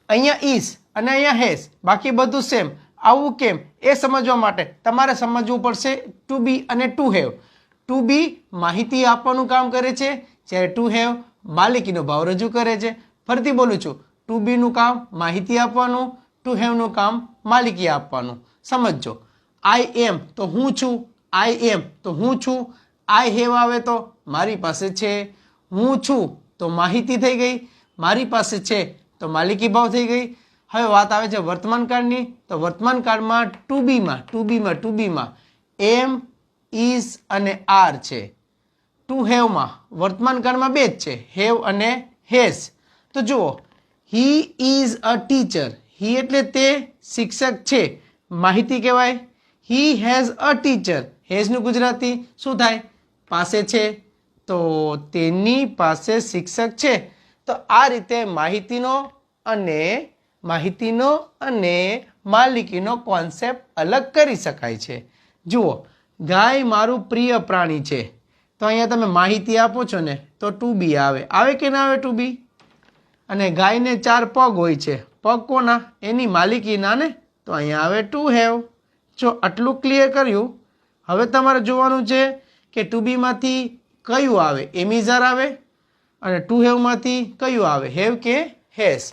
અહીંયા ઇઝ અને અહીંયા હેઝ, બાકી બધું સેમ. આવું કેમ એ સમજવા માટે તમારે સમજવું પડશે ટુ બી અને ટુ હેવ. ટુ બી માહિતી આપવાનું કામ કરે છે, જ્યારે ટુ હેવ માલિકીનો ભાવ રજૂ કરે છે. ફરીથી બોલું છું, ટુ બીનું કામ માહિતી આપવાનું, ટુ હેવનું કામ માલિકી આપવાનું. સમજો. આઈ એમ તો હું છું, આઈ એમ તો હું છું, આઈ હેવ આવે તો મારી પાસે છે, હું છું તો માહિતી થઈ ગઈ, મારી પાસે છે તો માલિકી ભાવ થઈ ગઈ. હવે વાત આવે છે વર્તમાન કાળની, તો વર્તમાન કાળમાં ટુ બીમાં એમ, ઇઝ અને આર છે. ટુ હેવમાં વર્તમાન કાળમાં બે જ છે, હેવ અને હેઝ. તો જુઓ, હી ઇઝ અ ટીચર. હી એટલે તે શિક્ષક છે, માહિતી કહેવાય. He has a teacher. હેઝનું ગુજરાતી શું થાય? પાસે છે, તો તેની પાસે શિક્ષક છે. તો આ રીતે માહિતીનો અને માલિકીનો કોન્સેપ્ટ અલગ કરી શકાય છે. જુઓ, ગાય મારું પ્રિય પ્રાણી છે. તો અહીંયા તમે માહિતી આપો છો ને, તો ટુ બી આવે કે ના આવે ટુ બી? અને ગાયને 4 પગ હોય છે. પગ કોના? એની માલિકીના ને, તો અહીંયા આવે ટુ હેવ. જો આટલું ક્લિયર કર્યું. હવે તમારે જોવાનું છે કે ટુ બીમાંથી કયું આવે, એમ ઇઝ આર આવે, અને ટુ હેવમાંથી કયું આવે, હેવ કે હેઝ.